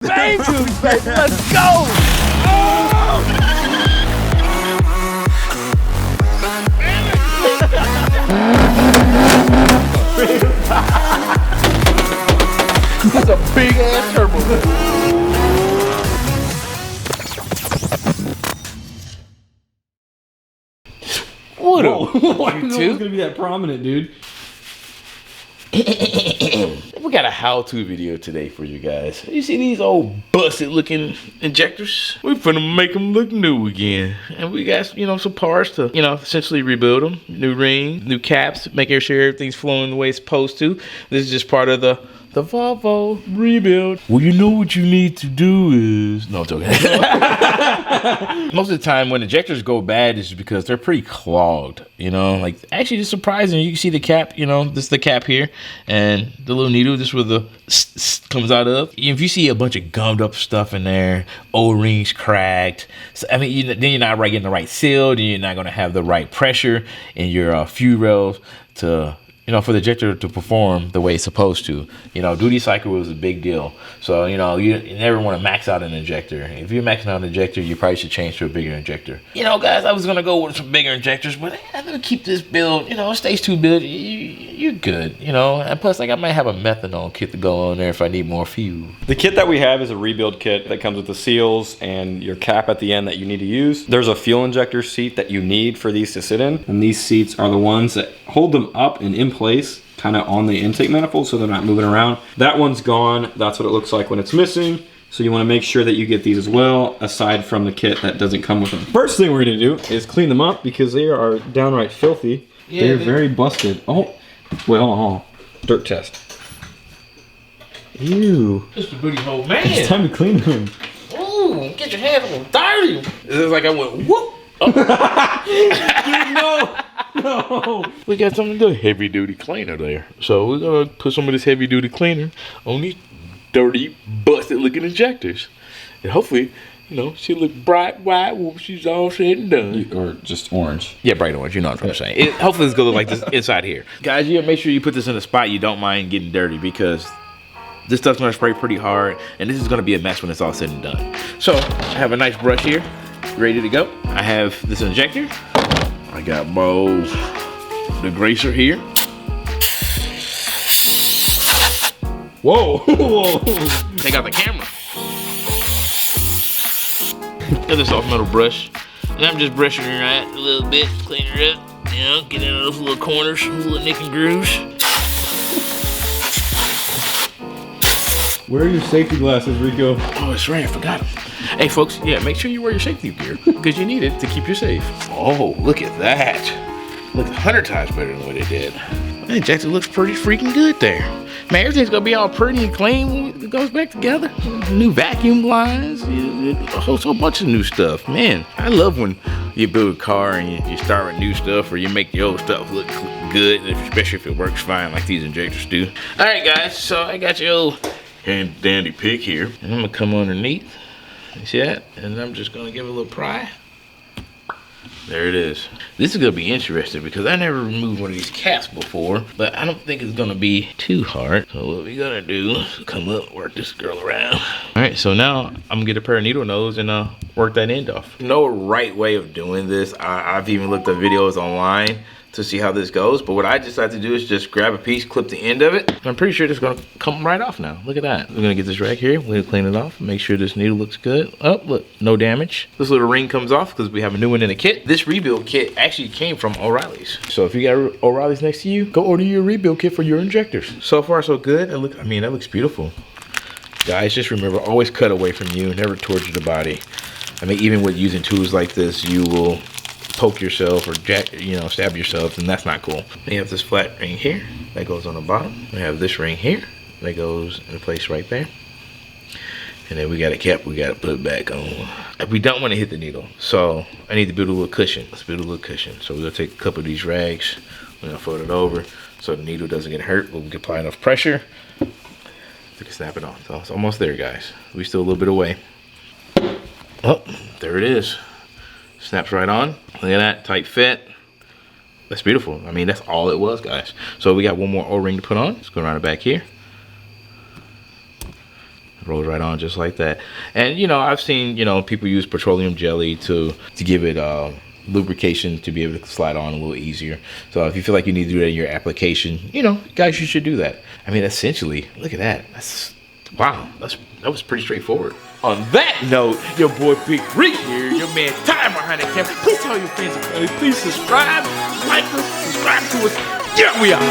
Baby, let's go! That's a big ass turbo. What I didn't know it was gonna be that prominent, dude. We got a how-to video today for you guys. You see these old busted looking injectors? We're finna make them look new again. And we got, some parts to, essentially rebuild them. New ring, new caps, making sure everything's flowing the way it's supposed to. This is just part of the Volvo rebuild. Well, you know what you need to do is... No, I'm joking. Most of the time when injectors go bad is because they're pretty clogged, Like, actually, it's surprising. You can see the cap, this is the cap here. And the little needle, this is where the comes out of. If you see a bunch of gummed up stuff in there, O-rings cracked. So, then you're not getting the right seal. Then you're not going to have the right pressure in your fuel rails to... for the injector to perform the way it's supposed to. Duty cycle was a big deal. So, you never want to max out an injector. If you're maxing out an injector, you probably should change to a bigger injector. Guys, I was going to go with some bigger injectors, but I'm going to keep this build, stage 2 build. You're good, And plus, I might have a methanol kit to go on there if I need more fuel. The kit that we have is a rebuild kit that comes with the seals and your cap at the end that you need to use. There's a fuel injector seat that you need for these to sit in. And these seats are the ones that hold them up and in place kind of on the intake manifold so they're not moving around. That one's gone. That's what it looks like when it's missing. So you want to make sure that you get these as well, aside from the kit that doesn't come with them. First thing we're going to do is clean them up because they are downright filthy. Yeah, they're very busted. Oh, well, dirt test. Ew. Just a booty hole, man. It's time to clean them. Ooh, get your hands on dirty. It's like I went whoop. Oh. Dude, no. We got something good. Heavy duty cleaner there. So we're gonna put some of this heavy duty cleaner on these dirty, busted looking injectors. And hopefully, she'll look bright white when she's all said and done. Or just orange. Yeah, bright orange, you know what I'm saying. Hopefully it's gonna look like this inside here. Guys, you gotta make sure you put this in a spot you don't mind getting dirty because this stuff's gonna spray pretty hard and this is gonna be a mess when it's all said and done. So I have a nice brush here, ready to go. I have this injector. I got the gracer here. Whoa. Take out the camera. Got this soft metal brush. And I'm just brushing her out a little bit, clean her up. Get into those little corners, little nick and grooves. Where are your safety glasses, Rico? Oh, that's right, I forgot them. Hey folks, make sure you wear your safety gear because you need it to keep you safe. Oh, look at that. Looks 100 times better than what it did. That injector looks pretty freaking good there. Man, everything's gonna be all pretty and clean when it goes back together. New vacuum lines, a whole bunch of new stuff. Man, I love when you build a car and you start with new stuff or you make the old stuff look good, especially if it works fine like these injectors do. All right, guys, so I got your old handy dandy pick here. And I'm gonna come underneath. You see that? And I'm just gonna give it a little pry. There it is. This is gonna be interesting because I never removed one of these caps before, but I don't think it's gonna be too hard. So what we gonna do is come up, work this girl around. All right, so now I'm gonna get a pair of needle nose and work that end off. No right way of doing this. I've even looked at videos online to see how this goes, but what I decided to do is just grab a piece, clip the end of it. I'm pretty sure it's gonna come right off now. Look at that. We're gonna get this rag here, we're gonna clean it off, make sure this needle looks good. Oh, look, no damage. This little ring comes off because we have a new one in the kit. This rebuild kit actually came from O'Reilly's. So if you got O'Reilly's next to you, go order your rebuild kit for your injectors. So far so good. That looks beautiful. Guys, just remember, always cut away from you, never towards the body. Even with using tools like this, you will poke yourself or stab yourself, and that's not cool. Then you have this flat ring here that goes on the bottom. We have this ring here that goes in place right there. And then we got a cap we got to put back on. We don't want to hit the needle, so I need to build a little cushion. Let's build a little cushion. So we're gonna take a couple of these rags, we're gonna fold it over so the needle doesn't get hurt, but we can apply enough pressure to snap it on. So it's almost there, guys. We still a little bit away. Oh, there it is. Snaps right on. Look at that, tight fit. That's beautiful. That's all it was, guys. So we got one more O-ring to put on. Let's go around the back here. Rolls right on just like that. And you know, I've seen, you know, people use petroleum jelly to give it lubrication to be able to slide on a little easier. So if you feel like you need to do that in your application, you know, guys, you should do that. I mean, essentially, look at that. Wow, that was pretty straightforward. On that note, your boy Big Rick here, your man Ty behind the camera. Please tell your friends and family, please subscribe, like us, subscribe to us. Yeah, we are.